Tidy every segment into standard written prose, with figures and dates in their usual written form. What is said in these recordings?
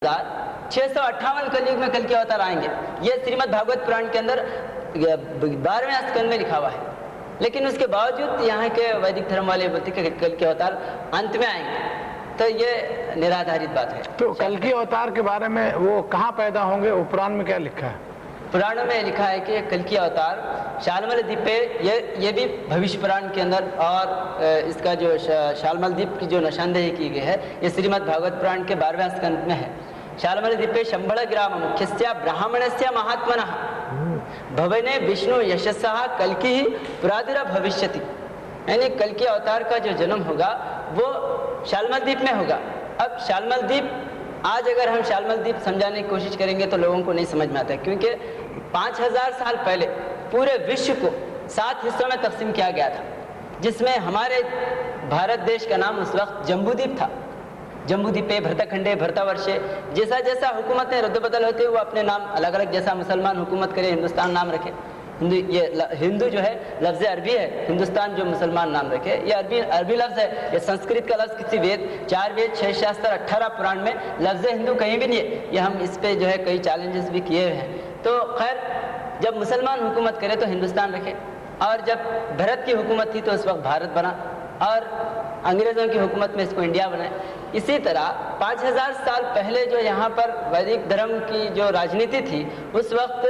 658 कलयुग में कल के अवतार आएंगे। ये श्रीमद् भागवत पुराण के अंदर 12वें स्कंद में लिखा हुआ है, लेकिन उसके बावजूद यहाँ के वैदिक धर्म वाले बोलते हैं कि कल के अवतार अंत में आएंगे, तो ये निराधारित बात है। तो कल के अवतार के बारे में वो कहाँ पैदा होंगे, वो पुराण में क्या लिखा है? पुराणों में लिखा है कि कल की अवतार शालमल द्वीप पे, ये भी भविष्य पुराण के अंदर, और इसका जो शालमल द्वीप की जो निशानदेही की गई है ये श्रीमद् भागवत पुराण के 12वें स्कंद में है। शालमल द्वीपे शंबळ ग्राम मुख्यस्य ब्राह्मणस्य महात्मनः भवने विष्णु यशस्सः कल्किः पुरादुर भविष्यति, यानी कल के अवतार का जो जन्म होगा वो शालमल द्वीप में होगा। अब शालमल द्वीप, आज अगर हम शालमल द्वीप समझाने की कोशिश करेंगे तो लोगों को नहीं समझ में आता है, क्योंकि 5000 साल पहले पूरे विश्व को 7 हिस्सों में तकसीम किया गया था, जिसमें हमारे भारत देश का नाम उस वक्त जम्बूद्वीप था। जम्बूद्वीपे, भरतखंडे, भरतवर्षे, जैसा जैसा हुकूमतें रद्द-बदल होते वो अपने नाम अलग अलग, जैसा मुसलमान हुकूमत करे हिंदुस्तान नाम रखे, हिंदू जो है लफ्ज़ अरबी है, हिंदुस्तान जो मुसलमान नाम रखे, ये अरबी लफ्ज़ है। ये संस्कृत का लफ्ज़ किसी वेद, 4 वेद, 6 शास्त्र, 18 पुराण में लफ्ज़ हिंदू कहीं भी नहीं है। ये हम इस पे जो है कई चैलेंजेस भी किए हुए हैं। तो खैर, जब मुसलमान हुकूमत करे तो हिंदुस्तान रखे, और जब भारत की हुकूमत थी तो उस वक्त भारत बना, और अंग्रेज़ों की हुकूमत में इसको इंडिया बनाए। इसी तरह 5000 साल पहले जो यहाँ पर वैदिक धर्म की जो राजनीति थी, उस वक्त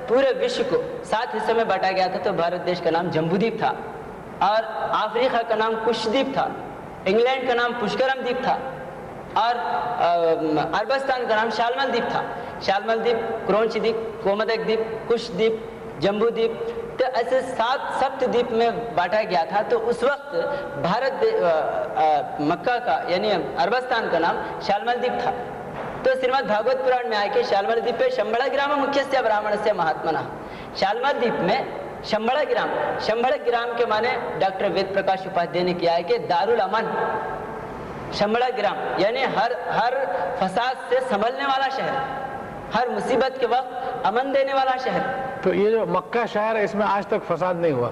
पूरे विश्व को 7 हिस्सों में बांटा गया था। तो भारत देश का नाम जम्बूद्वीप था, और अफ्रीका का नाम कुशद्वीप था, इंग्लैंड का नाम पुष्करम द्वीप था, और अरबस्तान का नाम शालमल द्वीप था। शालमल द्वीप, क्रोंच द्वीप, कोमोदक द्वीप, कुशद्वीप, जम्बूद्वीप, तो ऐसे 7 सप्तद्वीप में बांटा गया था। तो उस वक्त मक्का का यानी अरबस्तान का नाम शालमल द्वीप था। तो श्रीमद् भागवत पुराण में आए कि शालमल द्वीप पे शंबळ ग्राम मुख्यस्य ब्राह्मणस्य महात्मनः, शालमल द्वीप में शंबळ ग्राम के माने डॉक्टर वेद प्रकाश उपाध्याय ने किया है कि दारुल अमन, शंबळ ग्राम यानी हर फसाद से संभलने वाला शहर, हर मुसीबत के वक्त अमन देने वाला शहर। तो ये जो मक्का शहर है, इसमें आज तक फसाद नहीं हुआ?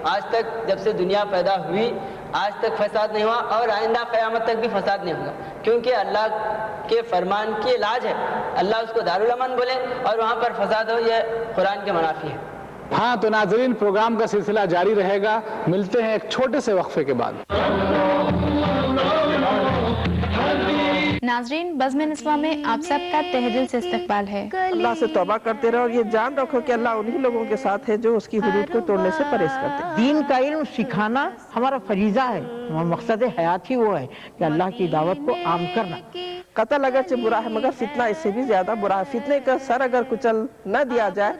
आज तक, जब से दुनिया पैदा हुई आज तक फसाद नहीं हुआ, और आइंदा क़यामत तक भी फसाद नहीं होगा, क्योंकि अल्लाह के फरमान की इलाज है। अल्लाह उसको दारुल अमन बोले और वहाँ पर फसाद हो, यह कुरान के मुनाफी है। हाँ, तो नाज़रीन, प्रोग्राम का सिलसिला जारी रहेगा। मिलते हैं एक छोटे से वक्फे के बाद। नाज़रीन, बज़्म निस्वा में आप सबका तहे दिल से इस्तकबाल है। अल्लाह से तौबा करते रहो और ये जान रखो कि अल्लाह उन्हीं लोगों के साथ है जो उसकी हुदूद को तोड़ने से परहेज करते हैं। दीन का इल्म सिखाना हमारा फरीज़ा है, हमारा मकसद हयात ही वो है कि अल्लाह की दावत को आम करना। कत्ल अगरचे बुरा है, मगर फितना इससे भी ज्यादा बुरा है। फितने का सर अगर कुचल न दिया जाए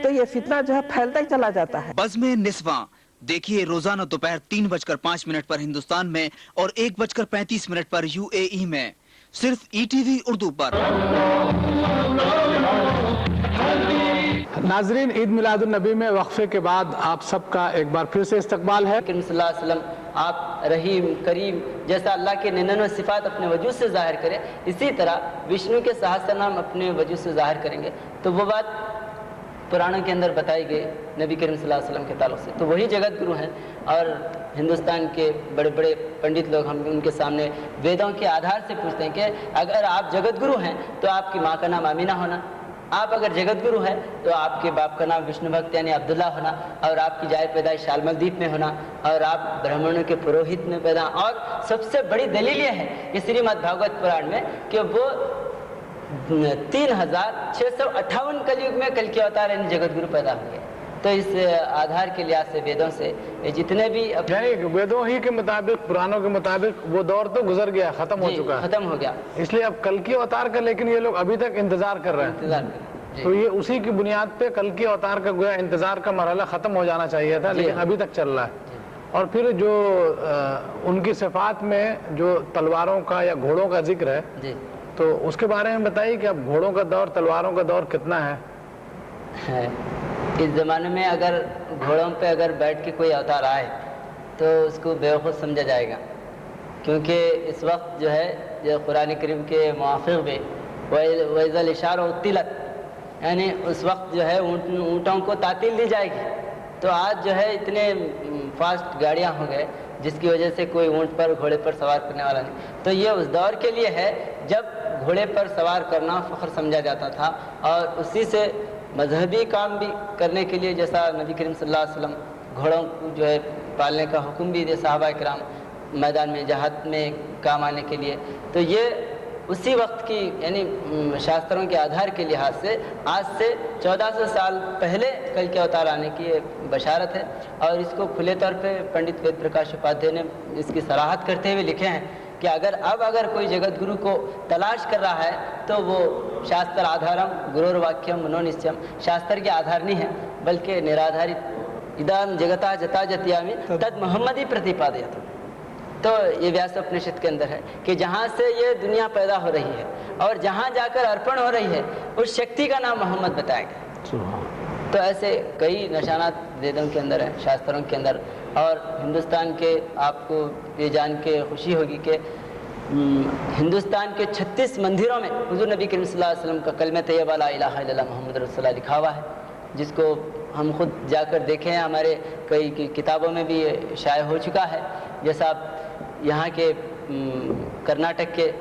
तो ये फितना जो है फैलता ही चला जाता है। बज़्म निस्वा देखिए रोजाना दोपहर 3:05 पर हिंदुस्तान में और 1:35 पर UAE में, सिर्फ ETV उर्दू पर। नाजरीन, ईद मिलादुन नबी में वक्फे के बाद आप सबका एक बार फिर से इस्तकबाल है। सल्लल्लाहु अलैहि वसल्लम, आप रहीम, करीम जैसा अल्लाह के 99 सिफात अपने वजूद से जाहिर करें, इसी तरह विष्णु के सहस्त्र नाम अपने वजूद से जाहिर करेंगे। तो वो बात पुराणों के अंदर बताई गई नबी करीम सल्लल्लाहु अलैहि वसल्लम के ताल्लुक से। तो वही जगत गुरु हैं, और हिंदुस्तान के बड़े बड़े पंडित लोग, हम उनके सामने वेदों के आधार से पूछते हैं कि अगर आप जगत गुरु हैं तो आपकी माँ का नाम आमीना होना, आप अगर जगत गुरु हैं तो आपके बाप का नाम विष्णु भक्त यानी अब्दुल्ला होना, और आपकी जाए पैदाइश शालमल द्वीप में होना, और आप ब्राह्मणों के पुरोहित में पैदा। और सबसे बड़ी दलील यह है कि श्रीमद् भागवत पुराण में कि वो 3658 कलयुग में कल के अवतार यानी जगत गुरु पैदा हुए। तो इस आधार के लिहाज से वेदों से जितने भी वेदों ही के मुताबिक, पुराणों के मुताबिक वो दौर तो गुजर गया, खत्म हो चुका है, खत्म हो गया। इसलिए अब कल की अवतार का, लेकिन ये लोग अभी तक इंतजार कर रहे हैं। तो ये उसी की बुनियाद पे कल की अवतार का गोया इंतजार का मरहला खत्म हो जाना चाहिए था, लेकिन अभी तक चल रहा है। और फिर जो उनकी सिफात में जो तलवारों का या घोड़ों का जिक्र है, तो उसके बारे में बताइए कि अब घोड़ों का दौर, तलवारों का दौर कितना है? इस ज़माने में अगर घोड़ों पे अगर बैठ के कोई अवतार आए तो उसको बेवकूफ़ समझा जाएगा, क्योंकि इस वक्त जो है जो कुरान करीम के मुआफ़िक़ में वैज़ल इशार उत्तिलत, यानी उस वक्त जो है ऊँटों को तातील दी जाएगी। तो आज जो है इतने फास्ट गाड़ियाँ हो गए جس کی وجہ سے کوئی اونٹ پر گھوڑے پر سوار کرنے والا نہیں. تو یہ اس دور کے لیے ہے جب گھوڑے پر سوار کرنا فخر سمجھا جاتا تھا, اور اسی سے مذہبی کام بھی کرنے کے لیے, جیسا نبی کریم صلی اللہ علیہ وسلم گھوڑوں کو جو ہے پالنے کا حکم بھی دے صحابہ کرام میدان میں جہاد میں کام آنے کے لیے. تو یہ اسی وقت کی یعنی شاستروں کے آدھار کے لحاظ سے آج سے 1400 سال پہلے کل کے اوتار آنے کی بشارت ہے, اور اس کو کھلے طور پہ پنڈت وید پرکاش اپادھیائے نے اس کی صراحت کرتے ہوئے لکھے ہیں کہ اگر کوئی جگت گرو کو تلاش کر رہا ہے تو وہ شاستر آدھارم گرور واکیم منو نشچم, شاستر کے آدھار نہیں ہے بلکہ نرادھارت ادام جگتا جتا جتیامی تد محمدی پرتیپادیت. تو یہ ویاس اپنشد کے اندر ہے کہ جہاں سے یہ دنیا پیدا ہو رہی ہے اور جہاں جا کر ارپن ہو رہی ہے اس شکتی کا نام محمد بتایا گیا. تو ایسے کئی نشانات ویدوں کے اندر ہیں, شاستروں کے اندر. اور ہندوستان کے آپ کو یہ جان کے خوشی ہوگی کہ ہندوستان کے 36 مندروں میں حضور نبی کریم صلی اللہ علیہ وسلم کا کلمہ طیبہ لا الہ الا اللہ محمد رسول اللہ لکھا ہوا ہے, جس کو ہم خود جا کر دیکھے ہیں. ہمارے کئی کتابوں میں بھی یہ شائع ہو چکا ہے. جیسا آپ یہاں کے کرناٹک کے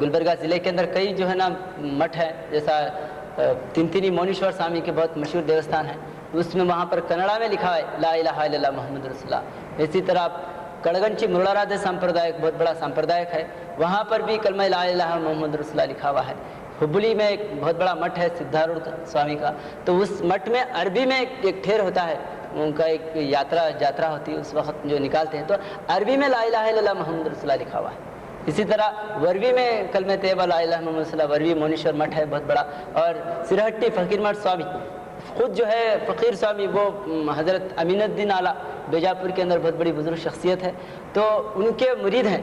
گلبرگہ ضلع کے اندر کئی جو ہے نا مٹھ ہیں, جیسا تنتینی مونیشور سوامی کے بہت مشہور دیوستان ہے, اس میں وہاں پر کنڑا میں لکھا ہے لا الہ الا اللہ محمد رسول اللہ. اسی طرح کڑگنچی مرولارادھا سمپردائک بہت بڑا سمپردائک ہے, وہاں پر بھی کلمہ لا الہ محمد رسول اللہ لکھا ہوا ہے. ہبلی میں ایک بہت بڑا مٹھ ہے سدھارتھ سوامی کا, تو اس مٹھ میں عربی میں ایک ٹھیر ہوتا ہے, ان کا ایک جاترا ہوتی ہے, اس وقت جو نکالتے ہیں تو عربی میں لا الہ الا اللہ محمد رسول اللہ لکھا ہوا ہے. اسی طرح وربی میں کلمہ طیبہ لا الہ محمد رسول اللہ, وربی مونیشور مٹھ ہے بہت بڑا. اور سرہٹی فقیر مٹھ سوامی خود جو ہے فقیر سوامی, وہ حضرت امین الدین اعلیٰ بیجاپور کے اندر بہت بڑی بزرگ شخصیت ہے, تو ان کے مرید ہیں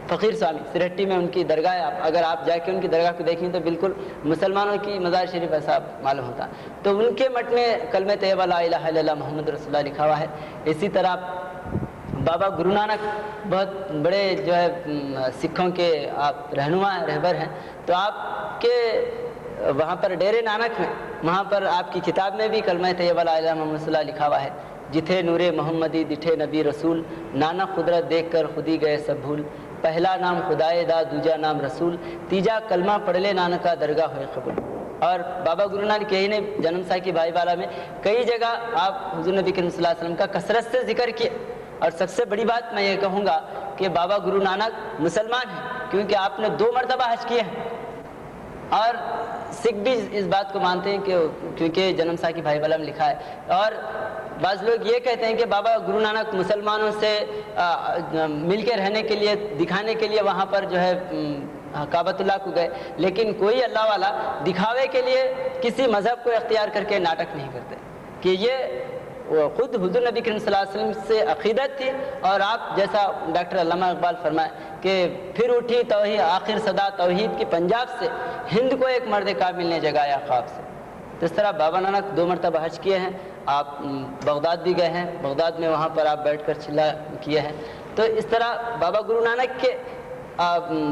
فقیر سوامی. سرہٹی میں ان کی درگاہ ہے, اگر آپ جا کے ان کی درگاہ کو دیکھیں تو بالکل مسلمانوں کی مزار شریف ایسا معلوم ہوتا. تو ان کے مٹھ میں کلمہ طیبہ لا الہ الا اللہ محمد رسول اللہ لکھا ہوا ہے. اسی طرح بابا گرو نانک بہت بڑے جو ہے سکھوں کے آپ رہنما ہیں, رہبر ہیں. تو آپ کے وہاں پر ڈیرے نانک میں, وہاں پر آپ کی کتاب میں بھی کلمہ طیبہ لا الہ محمد رسول اللہ لکھا ہوا ہے. جتھے نور محمدی دٹھے نبی رسول, نانا قدرت دیکھ کر خودی گئے سب بھول, پہلا نام خدائے دا دوجا نام رسول, تیجا کلمہ پڑھ لے نانکا درگاہ ہوئے قبول. اور بابا گرو نانک یہی نے جنم ساکی بھائی والا میں کئی جگہ آپ حضور نبی کریم صلی اللہ علیہ وسلم کا کثرت سے ذکر کیے. اور سب سے بڑی بات میں یہ کہوں گا کہ بابا گرو نانک مسلمان ہیں, کیونکہ آپ نے 2 مرتبہ حج کیے ہیں. اور سکھ بھی اس بات کو مانتے ہیں کہ کیونکہ جنم ساکی بھائی والا میں لکھا ہے. اور بعض لوگ یہ کہتے ہیں کہ بابا گرو نانک مسلمانوں سے مل کے رہنے کے لیے, دکھانے کے لیے وہاں پر جو ہے کعبۃ اللہ کو گئے, لیکن کوئی اللہ والا دکھاوے کے لیے کسی مذہب کو اختیار کر کے ناٹک نہیں کرتے. کہ یہ خود حضور نبی کریم صلی اللہ علیہ وسلم سے عقیدت تھی. اور آپ جیسا ڈاکٹر علامہ اقبال فرمائے کہ پھر اٹھی توحید آخر صدا توحید کی پنجاب سے, ہند کو ایک مرد کامل نے جگایا خواب سے. تو اس طرح بابا نانک 2 مرتبہ حج کیے ہیں. آپ بغداد بھی گئے ہیں, بغداد میں وہاں پر آپ بیٹھ کر چلا کیے ہیں. تو اس طرح بابا گرو نانک کے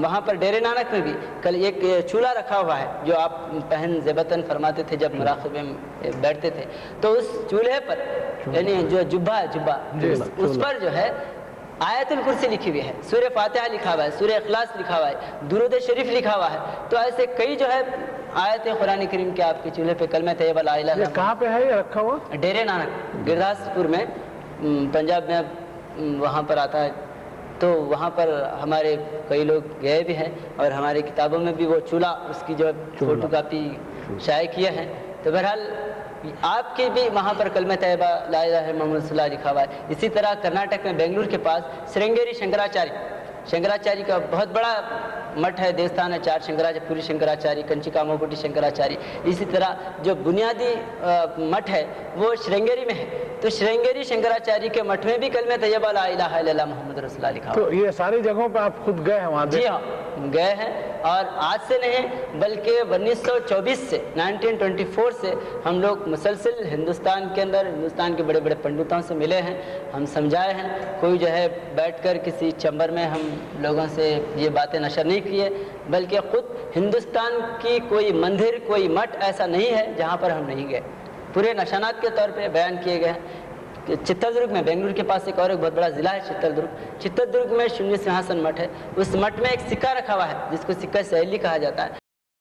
وہاں پر ڈیرے نانک میں بھی کل ایک چولہا رکھا ہوا ہے جو آپ پہن زیبتن فرماتے تھے جب مراقبے میں بیٹھتے تھے. تو اس چولہے پر یعنی جو جبہ ہے اس پر جو ہے آیت الکرسی لکھی ہوئی ہے, سورہ فاتحہ لکھا ہوا ہے, سورہ اخلاص لکھا ہوا ہے, درود شریف لکھا ہوا ہے. تو ایسے کئی جو ہے آیت قرآن کریم کے آپ کے چولہے پہ کلمہ طیبہ لا الہ الا اللہ. کہاں پہ ہے یہ رکھا ہوا؟ ڈیرے نانک گرداسپور میں, پنجاب میں وہاں پر آتا ہے. تو وہاں پر ہمارے کئی لوگ گئے بھی ہیں, اور ہماری کتابوں میں بھی وہ چولہا اس کی جو فوٹو کاپی شائع کیے ہیں. تو بہرحال آپ کے بھی وہاں پر کلمہ طیبہ لا الہ الا محمد رسول اللہ لکھا ہوا ہے. اسی طرح کرناٹک میں بنگلور کے پاس سرنگیری شنکراچاری کا بہت بڑا مٹھ ہے, دیوستان ہے. 4 شنکراچاری, پوری شنکراچاری, کنچیکا موپوٹی شنکراچاری. اسی طرح جو بنیادی مٹھ ہے وہ شرنگیری میں ہے. تو شرنگیری شنکراچاری کے مٹھ میں بھی کلمہ طیبہ لا الہ الا اللہ محمد رسول اللہ لکھا. تو یہ ساری جگہوں پہ آپ خود گئے ہیں وہاں؟ جی ہاں گئے ہیں, اور آج سے نہیں بلکہ 1924 سے 1924 سے ہم لوگ مسلسل ہندوستان کے اندر ہندوستان کے بڑے بڑے پنڈتوں سے ملے ہیں, ہم سمجھائے ہیں. کوئی جو ہے بیٹھ کر کسی چمبر میں ہم لوگوں سے یہ باتیں نشر نہیں کیے, بلکہ خود ہندوستان کی کوئی مندر کوئی مٹھ ایسا نہیں ہے جہاں پر ہم نہیں گئے. پورے نشانات کے طور پہ بیان کیے گئے ہیں. चित्रदुर्ग में बेंगलुरु के पास एक और एक बहुत बड़ा जिला है चित्रदुर्ग में शून्य सिंहासन मठ है। उस मठ में एक सिक्का रखा हुआ है जिसको सिक्का सहेली कहा जाता है।